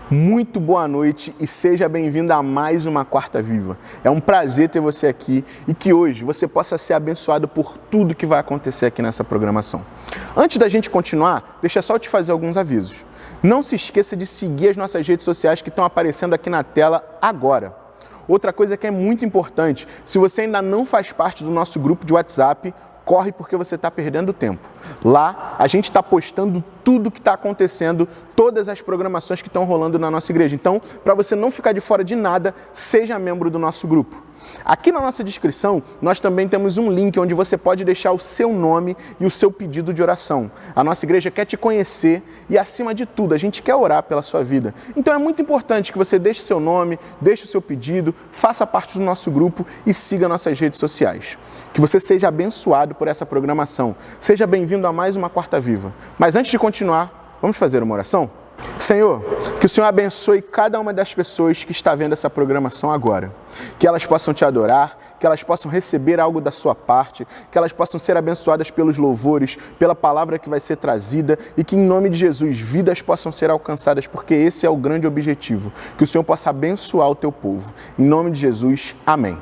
Muito boa noite e seja bem-vindo a mais uma Quarta Viva. É um prazer ter você aqui e que hoje você possa ser abençoado por tudo que vai acontecer aqui nessa programação. Antes da gente continuar, deixa só eu te fazer alguns avisos. Não se esqueça de seguir as nossas redes sociais que estão aparecendo aqui na tela agora. Outra coisa que é muito importante, se você ainda não faz parte do nosso grupo de WhatsApp, corre porque você está perdendo tempo. Lá, a gente está postando tudo que está acontecendo, todas as programações que estão rolando na nossa igreja. Então, para você não ficar de fora de nada, seja membro do nosso grupo. Aqui na nossa descrição, nós também temos um link onde você pode deixar o seu nome e o seu pedido de oração. A nossa igreja quer te conhecer e, acima de tudo, a gente quer orar pela sua vida. Então é muito importante que você deixe seu nome, deixe o seu pedido, faça parte do nosso grupo e siga nossas redes sociais. Que você seja abençoado por essa programação. Seja bem-vindo a mais uma Quarta Viva. Mas antes de continuar, vamos fazer uma oração? Senhor, que o Senhor abençoe cada uma das pessoas que está vendo essa programação agora. Que elas possam te adorar, que elas possam receber algo da sua parte, que elas possam ser abençoadas pelos louvores, pela palavra que vai ser trazida e que, em nome de Jesus, vidas possam ser alcançadas, porque esse é o grande objetivo. Que o Senhor possa abençoar o teu povo. Em nome de Jesus, amém.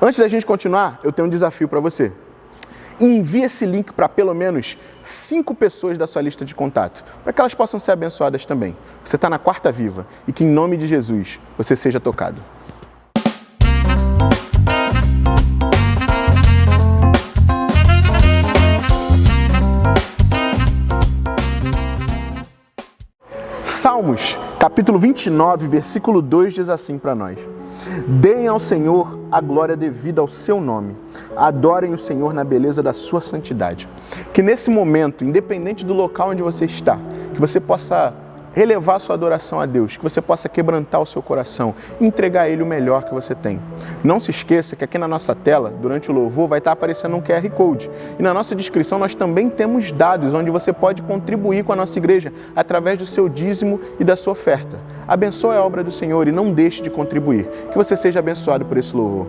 Antes da gente continuar, eu tenho um desafio para você. Envie esse link para pelo menos 5 pessoas da sua lista de contato, para que elas possam ser abençoadas também. Você está na Quarta Viva e que, em nome de Jesus, você seja tocado. Salmos, capítulo 29, versículo 2 diz assim para nós: Deem ao Senhor a glória devida ao seu nome. Adorem o Senhor na beleza da sua santidade. Que nesse momento, independente do local onde você está, que você possa relevar a sua adoração a Deus, que você possa quebrantar o seu coração e entregar a Ele o melhor que você tem. Não se esqueça que aqui na nossa tela, durante o louvor, vai estar aparecendo um QR Code. E na nossa descrição nós também temos dados onde você pode contribuir com a nossa igreja através do seu dízimo e da sua oferta. Abençoe a obra do Senhor e não deixe de contribuir. Que você seja abençoado por esse louvor.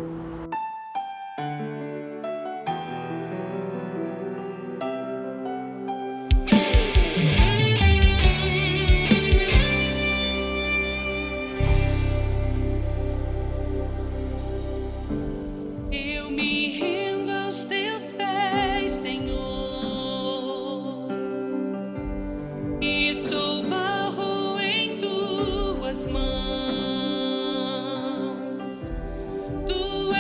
Tu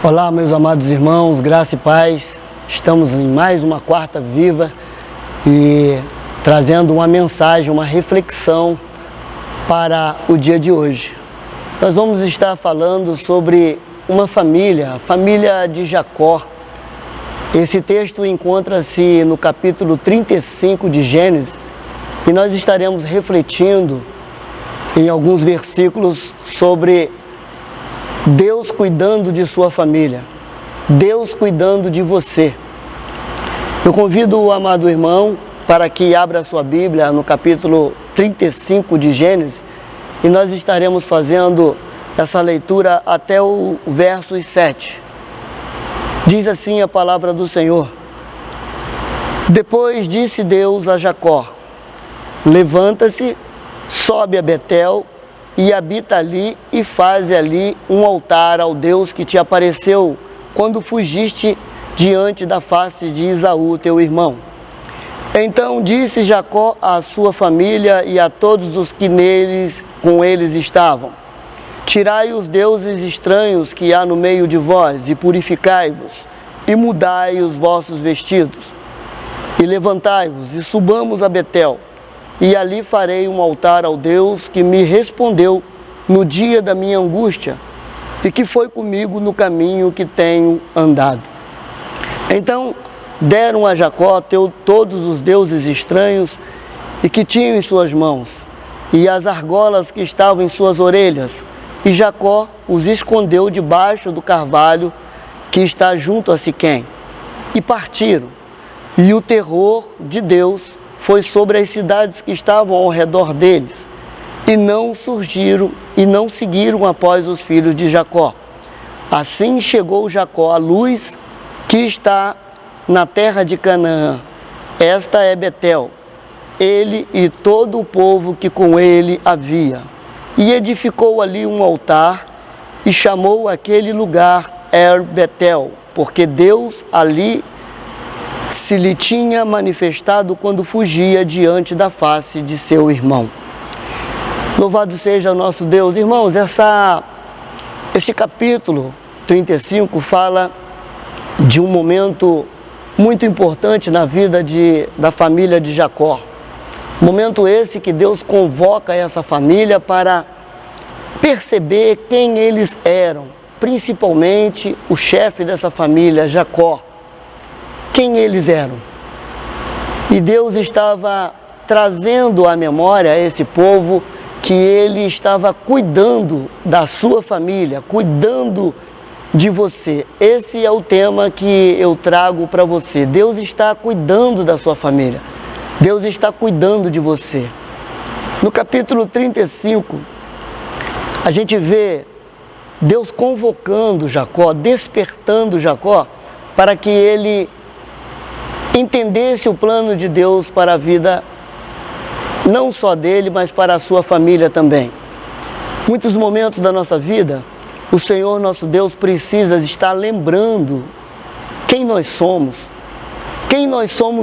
Olá, meus amados irmãos, graça e paz. Estamos em mais uma Quarta Viva e trazendo uma mensagem, uma reflexão para o dia de hoje. Nós vamos estar falando sobre uma família, a família de Jacó. Esse texto encontra-se no capítulo 35 de Gênesis e nós estaremos refletindo em alguns versículos sobre Deus cuidando de sua família, Deus cuidando de você. Eu convido o amado irmão para que abra a sua Bíblia no capítulo 35 de Gênesis e nós estaremos fazendo essa leitura até o verso 7. Diz assim a palavra do Senhor: Depois disse Deus a Jacó: Levanta-se, sobe a Betel e habita ali e faze ali um altar ao Deus que te apareceu quando fugiste diante da face de Esaú, teu irmão. Então disse Jacó à sua família e a todos os que com eles estavam: Tirai os deuses estranhos que há no meio de vós e purificai-vos e mudai os vossos vestidos e levantai-vos e subamos a Betel. E ali farei um altar ao Deus que me respondeu no dia da minha angústia e que foi comigo no caminho que tenho andado. Então deram a Jacó todos os deuses estranhos e que tinham em suas mãos, e as argolas que estavam em suas orelhas, e Jacó os escondeu debaixo do carvalho que está junto a Siquém. E partiram, e o terror de Deus foi sobre as cidades que estavam ao redor deles, e não seguiram após os filhos de Jacó. Assim chegou Jacó à luz que está na terra de Canaã. Esta é Betel, ele e todo o povo que com ele havia. E edificou ali um altar e chamou aquele lugar Er-Betel, porque Deus ali se lhe tinha manifestado quando fugia diante da face de seu irmão. Louvado seja o nosso Deus. Irmãos, este capítulo 35 fala de um momento muito importante na vida da família de Jacó. Momento esse que Deus convoca essa família para perceber quem eles eram, principalmente o chefe dessa família, Jacó. Quem eles eram. E Deus estava trazendo à memória a esse povo que ele estava cuidando da sua família, cuidando de você. Esse é o tema que eu trago para você. Deus está cuidando da sua família. Deus está cuidando de você. No capítulo 35, a gente vê Deus convocando Jacó, despertando Jacó, para que ele entendesse o plano de Deus para a vida, não só dele, mas para a sua família também. Muitos momentos da nossa vida, o Senhor nosso Deus precisa estar lembrando quem nós somos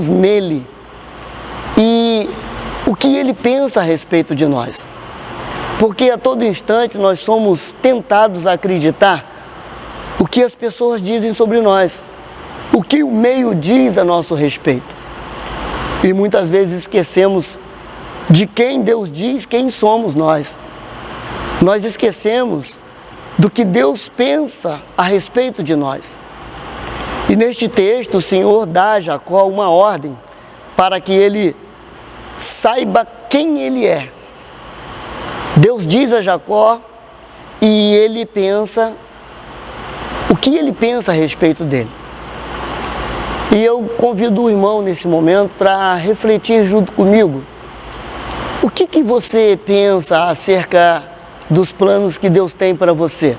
nele e o que ele pensa a respeito de nós. Porque a todo instante nós somos tentados a acreditar o que as pessoas dizem sobre nós, o que o meio diz a nosso respeito. E muitas vezes esquecemos de quem Deus diz quem somos nós. Nós esquecemos do que Deus pensa a respeito de nós. E neste texto o Senhor dá a Jacó uma ordem para que ele saiba quem ele é. Deus diz a Jacó e ele pensa o que ele pensa a respeito dele. E eu convido o irmão nesse momento para refletir junto comigo. O que você pensa acerca dos planos que Deus tem para você?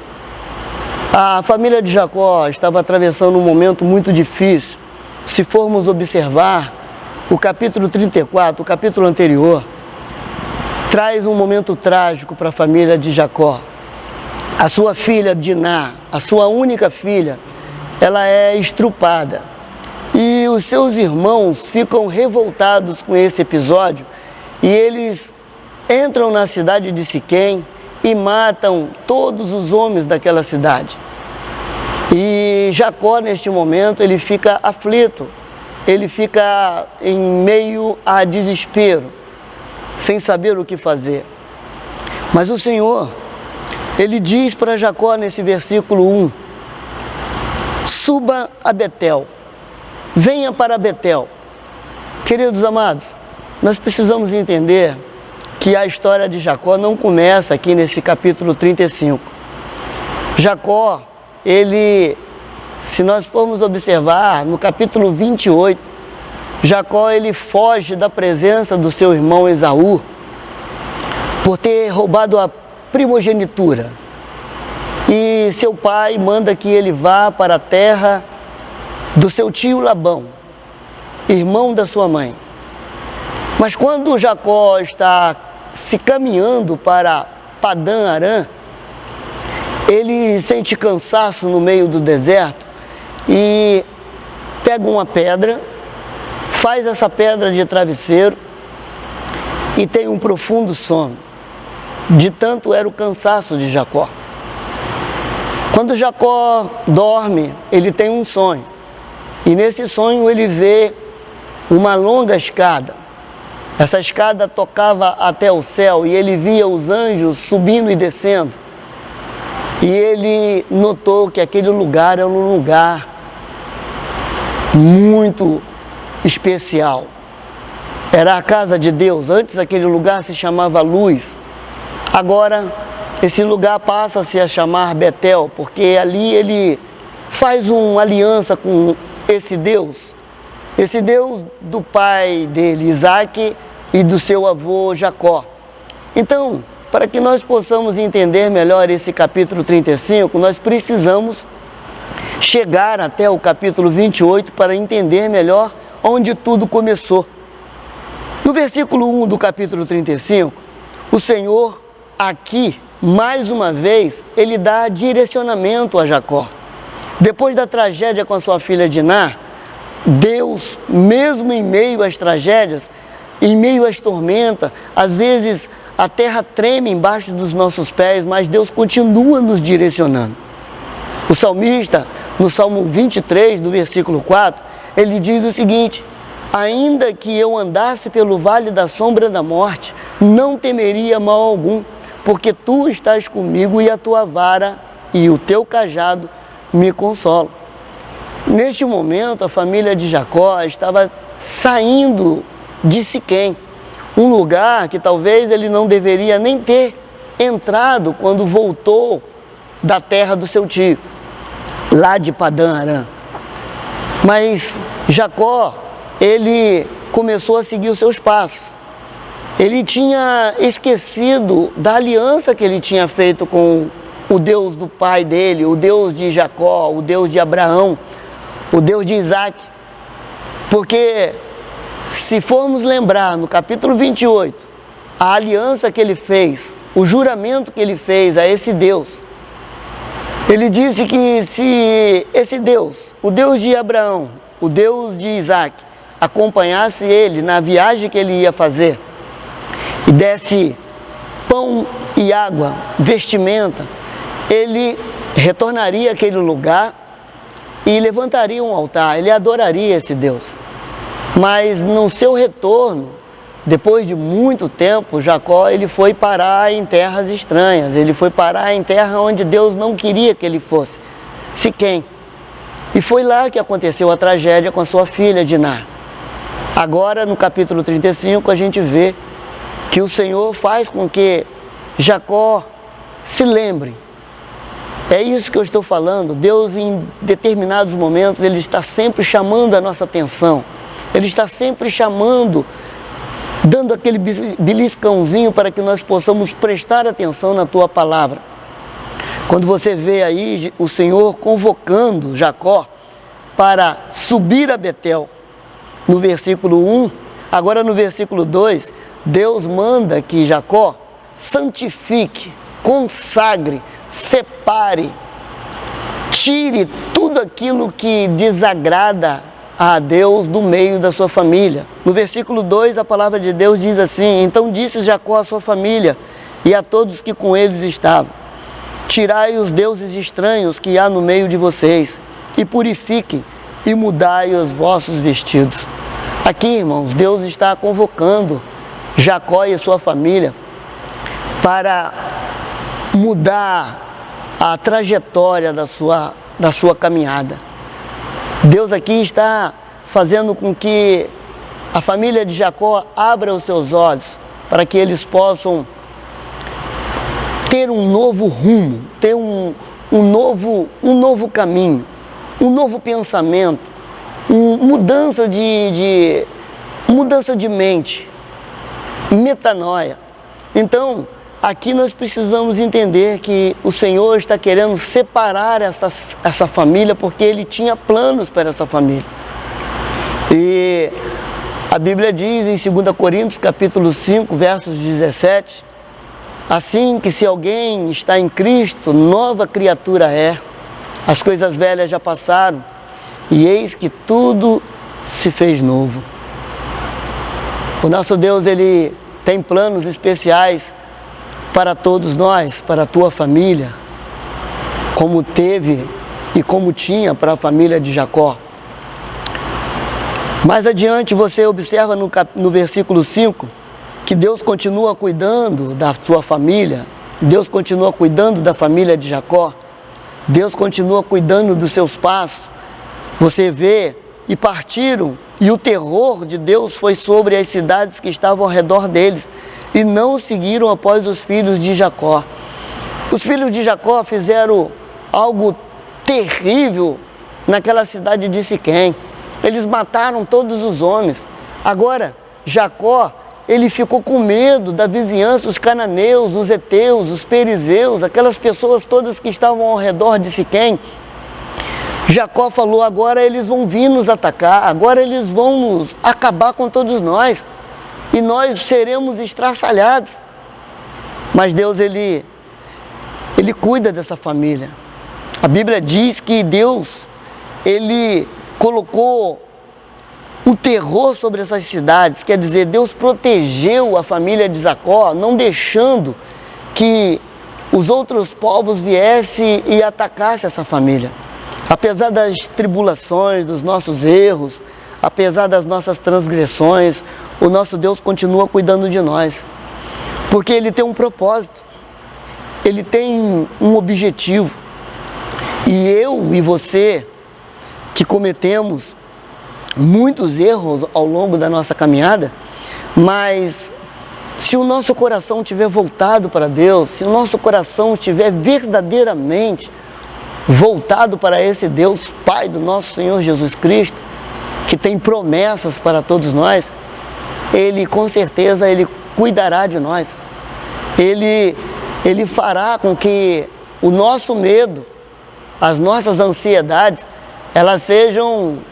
A família de Jacó estava atravessando um momento muito difícil. Se formos observar o capítulo 34, o capítulo anterior, traz um momento trágico para a família de Jacó. A sua filha Diná, a sua única filha, ela é estrupada. E os seus irmãos ficam revoltados com esse episódio e eles entram na cidade de Siquém e matam todos os homens daquela cidade. E Jacó, neste momento, ele fica aflito, ele fica em meio a desespero, sem saber o que fazer. Mas o Senhor, ele diz para Jacó nesse versículo 1, suba a Betel, venha para Betel. Queridos amados, nós precisamos entender que a história de Jacó não começa aqui nesse capítulo 35. Jacó, ele, se nós formos observar, no capítulo 28, Jacó, ele foge da presença do seu irmão Esaú por ter roubado a primogenitura. E seu pai manda que ele vá para a terra do seu tio Labão, irmão da sua mãe. Mas quando Jacó está se caminhando para Padã Arã, ele sente cansaço no meio do deserto e pega uma pedra, faz essa pedra de travesseiro e tem um profundo sono. De tanto era o cansaço de Jacó. Quando Jacó dorme, ele tem um sonho. E nesse sonho ele vê uma longa escada. Essa escada tocava até o céu e ele via os anjos subindo e descendo. E ele notou que aquele lugar era um lugar muito especial. Era a casa de Deus. Antes aquele lugar se chamava Luz. Agora esse lugar passa a se chamar Betel, porque ali ele faz uma aliança com esse Deus do pai dele, Isaac, e do seu avô Jacó. Então, para que nós possamos entender melhor esse capítulo 35, nós precisamos chegar até o capítulo 28 para entender melhor onde tudo começou. No versículo 1 do capítulo 35, o Senhor aqui, mais uma vez, ele dá direcionamento a Jacó. Depois da tragédia com a sua filha Diná, Deus, mesmo em meio às tragédias, em meio às tormentas, às vezes a terra treme embaixo dos nossos pés, mas Deus continua nos direcionando. O salmista, no Salmo 23, do versículo 4, ele diz o seguinte: ainda que eu andasse pelo vale da sombra da morte, não temeria mal algum, porque tu estás comigo e a tua vara e o teu cajado me consolam. Neste momento, a família de Jacó estava saindo de Siquém, um lugar que talvez ele não deveria nem ter entrado quando voltou da terra do seu tio, lá de Padã Arã. Mas Jacó, ele começou a seguir os seus passos. Ele tinha esquecido da aliança que ele tinha feito com o Deus do pai dele, o Deus de Jacó, o Deus de Abraão, o Deus de Isaac. Porque se formos lembrar no capítulo 28, a aliança que ele fez, o juramento que ele fez a esse Deus, ele disse que se esse Deus, o Deus de Abraão, o Deus de Isaac, acompanhasse ele na viagem que ele ia fazer, e desse pão e água, vestimenta, ele retornaria àquele lugar e levantaria um altar, ele adoraria esse Deus. Mas no seu retorno, depois de muito tempo, Jacó ele foi parar em terras estranhas, ele foi parar em terra onde Deus não queria que ele fosse, Siquém. E foi lá que aconteceu a tragédia com a sua filha Diná. Agora, no capítulo 35, a gente vê que o Senhor faz com que Jacó se lembre. É isso que eu estou falando. Deus, em determinados momentos, ele está sempre chamando a nossa atenção. Ele está sempre chamando, dando aquele beliscãozinho para que nós possamos prestar atenção na tua palavra. Quando você vê aí o Senhor convocando Jacó para subir a Betel, no versículo 1, agora no versículo 2, Deus manda que Jacó santifique, consagre, separe, tire tudo aquilo que desagrada a Deus do meio da sua família. No versículo 2, a palavra de Deus diz assim: então disse Jacó à sua família e a todos que com eles estavam: tirai os deuses estranhos que há no meio de vocês, e purifiquem, e mudai os vossos vestidos. Aqui, irmãos, Deus está convocando Jacó e sua família para mudar a trajetória da sua caminhada. Deus aqui está fazendo com que a família de Jacó abra os seus olhos para que eles possam ter um novo rumo, ter um novo caminho, um novo pensamento, mudança de mente, metanoia. Então, aqui nós precisamos entender que o Senhor está querendo separar essa família, porque Ele tinha planos para essa família. E a Bíblia diz em 2 Coríntios, capítulo 5, versos 17, assim que se alguém está em Cristo, nova criatura é. As coisas velhas já passaram, e eis que tudo se fez novo. O nosso Deus, Ele tem planos especiais para todos nós, para a tua família, como teve e como tinha para a família de Jacó. Mais adiante você observa no versículo 5, que Deus continua cuidando da sua família, Deus continua cuidando da família de Jacó, Deus continua cuidando dos seus passos. Você vê, e partiram, e o terror de Deus foi sobre as cidades que estavam ao redor deles, e não seguiram após os filhos de Jacó. Os filhos de Jacó fizeram algo terrível naquela cidade de Siquém. Eles mataram todos os homens. Agora, Jacó, ele ficou com medo da vizinhança, os cananeus, os heteus, os perizeus, aquelas pessoas todas que estavam ao redor de Siquém. Jacó falou, agora eles vão vir nos atacar, agora eles vão nos acabar com todos nós, e nós seremos estraçalhados. Mas Deus, Ele cuida dessa família. A Bíblia diz que Deus, Ele colocou o terror sobre essas cidades, quer dizer, Deus protegeu a família de Jacó, não deixando que os outros povos viessem e atacassem essa família. Apesar das tribulações, dos nossos erros, apesar das nossas transgressões, o nosso Deus continua cuidando de nós, porque Ele tem um propósito, Ele tem um objetivo, e eu e você, que cometemos muitos erros ao longo da nossa caminhada, mas se o nosso coração estiver voltado para Deus, se o nosso coração estiver verdadeiramente voltado para esse Deus Pai do nosso Senhor Jesus Cristo, que tem promessas para todos nós, Ele com certeza Ele cuidará de nós. Ele fará com que o nosso medo, as nossas ansiedades, elas sejam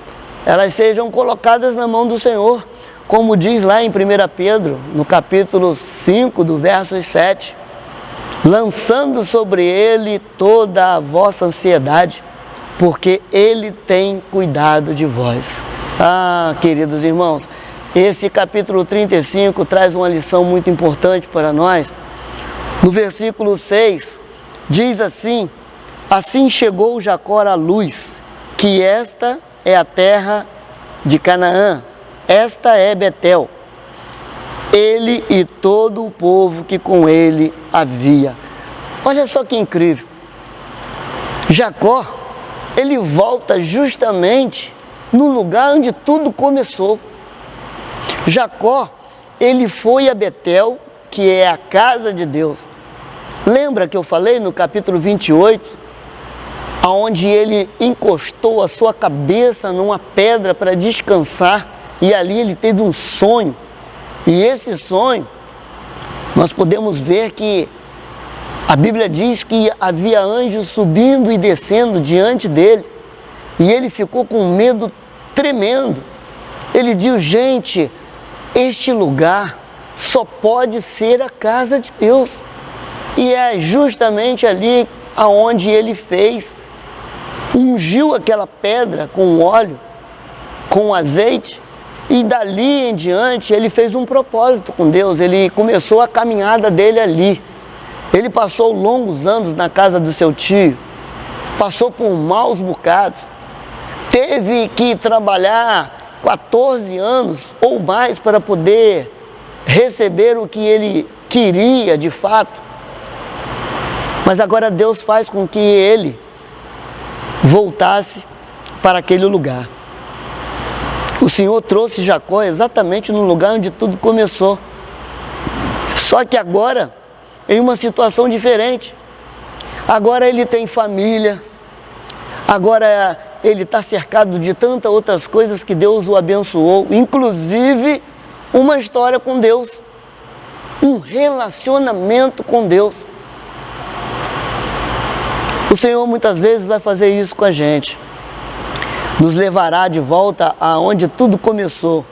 colocadas na mão do Senhor, como diz lá em 1 Pedro, no capítulo 5, do verso 7, lançando sobre Ele toda a vossa ansiedade, porque Ele tem cuidado de vós. Ah, queridos irmãos, esse capítulo 35 traz uma lição muito importante para nós. No versículo 6, diz assim, assim chegou Jacó à luz, que esta é a terra de Canaã, esta é Betel, ele e todo o povo que com ele havia. Olha só que incrível, Jacó, ele volta justamente no lugar onde tudo começou. Jacó, ele foi a Betel, que é a casa de Deus. Lembra que eu falei no capítulo 28, onde ele encostou a sua cabeça numa pedra para descansar, e ali ele teve um sonho, e esse sonho, nós podemos ver que a Bíblia diz que havia anjos subindo e descendo diante dele, e ele ficou com um medo tremendo. Ele disse, gente, este lugar só pode ser a casa de Deus, e é justamente ali aonde ele fez, ungiu aquela pedra com óleo, com azeite, e dali em diante ele fez um propósito com Deus, ele começou a caminhada dele ali. Ele passou longos anos na casa do seu tio, passou por maus bocados, teve que trabalhar 14 anos ou mais para poder receber o que ele queria de fato. Mas agora Deus faz com que ele voltasse para aquele lugar. O Senhor trouxe Jacó exatamente no lugar onde tudo começou. Só que agora, em uma situação diferente. Agora ele tem família, agora ele está cercado de tantas outras coisas que Deus o abençoou, inclusive uma história com Deus, um relacionamento com Deus. O Senhor muitas vezes vai fazer isso com a gente, nos levará de volta aonde tudo começou.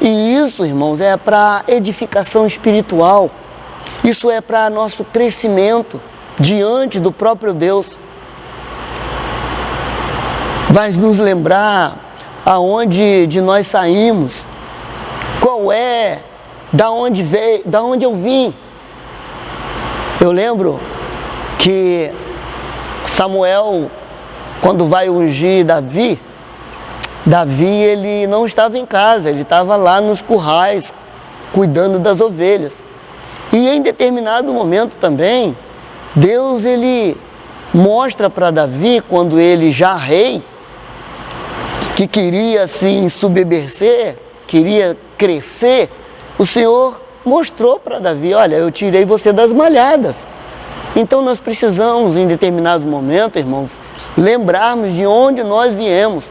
E isso, irmãos, é para edificação espiritual, isso é para nosso crescimento diante do próprio Deus. Vai nos lembrar aonde de nós saímos, qual é, da onde veio, da onde eu vim. Eu lembro que Samuel, quando vai ungir Davi, ele não estava em casa, ele estava lá nos currais, cuidando das ovelhas. E em determinado momento também, Deus ele mostra para Davi, quando ele já rei, que queria se ensoberbecer, queria crescer, o Senhor mostrou para Davi: olha, eu tirei você das malhadas. Então nós precisamos, em determinado momento, irmãos, lembrarmos de onde nós viemos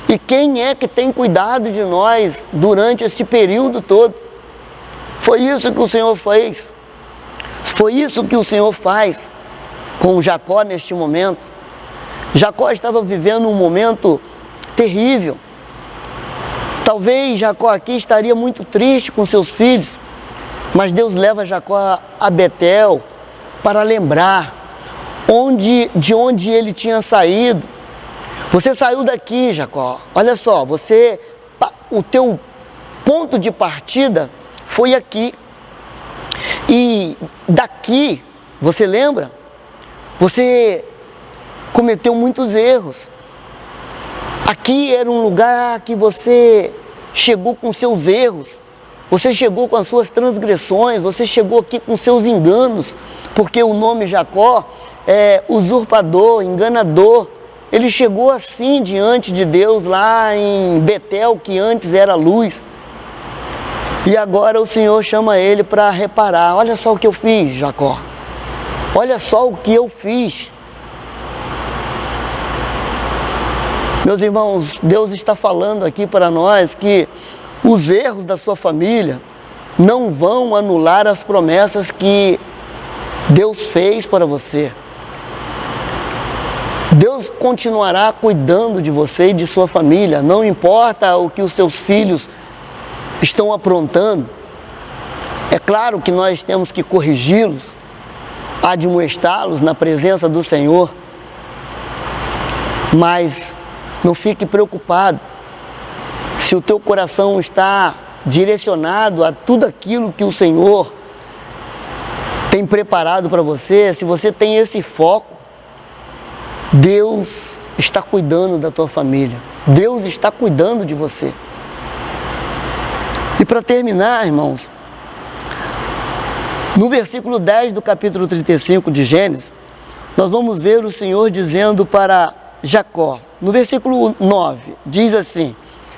e quem é que tem cuidado de nós durante esse período todo. Foi isso que o Senhor fez. Foi isso que o Senhor faz com Jacó neste momento. Jacó estava vivendo um momento terrível. Talvez Jacó aqui estaria muito triste com seus filhos, mas Deus leva Jacó a Betel para lembrar de onde ele tinha saído. Você saiu daqui, Jacó. Olha só, o teu ponto de partida foi aqui. E daqui, você lembra? Você cometeu muitos erros. Aqui era um lugar que você chegou com seus erros, você chegou com as suas transgressões, você chegou aqui com seus enganos, porque o nome Jacó é usurpador, enganador. Ele chegou assim diante de Deus lá em Betel, que antes era luz. E agora o Senhor chama ele para reparar. Olha só o que eu fiz, Jacó. Olha só o que eu fiz. Meus irmãos, Deus está falando aqui para nós que os erros da sua família não vão anular as promessas que Deus fez para você. Deus continuará cuidando de você e de sua família, não importa o que os seus filhos estão aprontando. É claro que nós temos que corrigi-los, admoestá-los na presença do Senhor, mas não fique preocupado se o teu coração está direcionado a tudo aquilo que o Senhor tem preparado para você. Se você tem esse foco, Deus está cuidando da tua família, Deus está cuidando de você. E para terminar, irmãos, no versículo 10 do capítulo 35 de Gênesis, nós vamos ver o Senhor dizendo para Jacó, no versículo 9, diz assim: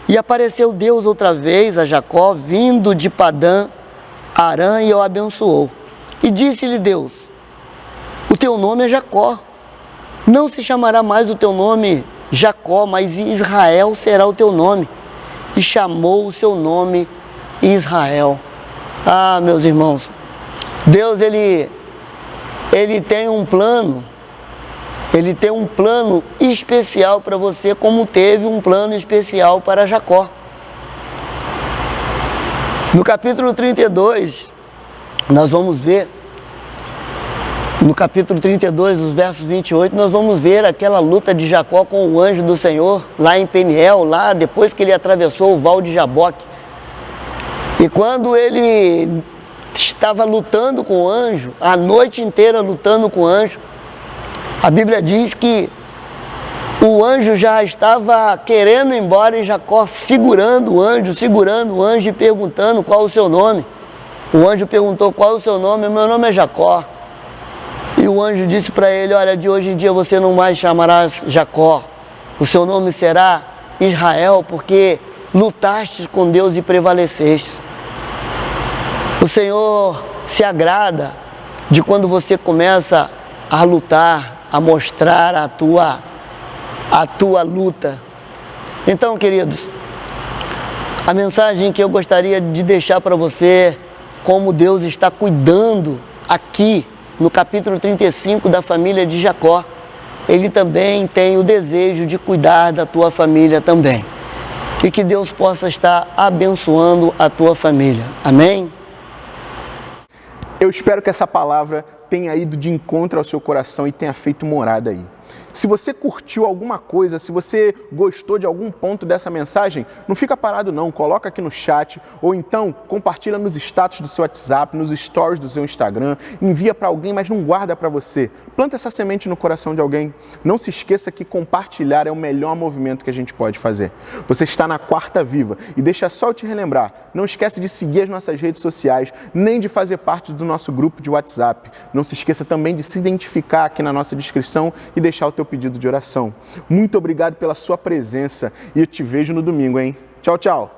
e apareceu Deus outra vez a Jacó, vindo de Padã Arã, e o abençoou. E disse-lhe Deus: o teu nome é Jacó, não se chamará mais o teu nome Jacó, mas Israel será o teu nome. E chamou o seu nome Israel. Ah, meus irmãos, Deus ele tem um plano. Ele tem um plano especial para você, como teve um plano especial para Jacó. No capítulo 32, nós vamos ver, no capítulo 32, os versos 28, nós vamos ver aquela luta de Jacó com o anjo do Senhor, lá em Peniel, lá depois que ele atravessou o val de Jaboque. E quando ele estava lutando com o anjo, a noite inteira lutando com o anjo. A Bíblia diz que o anjo já estava querendo ir embora e Jacó segurando o anjo e perguntando qual o seu nome. O anjo perguntou qual o seu nome, meu nome é Jacó. E o anjo disse para ele, olha, de hoje em dia você não mais chamarás Jacó, o seu nome será Israel, porque lutaste com Deus e prevaleceste. O Senhor se agrada de quando você começa a lutar, a mostrar a tua luta. Então, queridos, a mensagem que eu gostaria de deixar para você, como Deus está cuidando aqui no capítulo 35 da família de Jacó, Ele também tem o desejo de cuidar da tua família também. E que Deus possa estar abençoando a tua família. Amém? Eu espero que essa palavra tenha ido de encontro ao seu coração e tenha feito morada aí. Se você curtiu alguma coisa, se você gostou de algum ponto dessa mensagem, não fica parado não, coloca aqui no chat ou então compartilha nos status do seu WhatsApp, nos stories do seu Instagram, envia para alguém, mas não guarda para você. Planta essa semente no coração de alguém. Não se esqueça que compartilhar é o melhor movimento que a gente pode fazer. Você está na Quarta Viva e deixa só eu te relembrar, não esquece de seguir as nossas redes sociais, nem de fazer parte do nosso grupo de WhatsApp. Não se esqueça também de se identificar aqui na nossa descrição e deixar o teu pedido de oração. Muito obrigado pela sua presença e eu te vejo no domingo, hein? Tchau, tchau!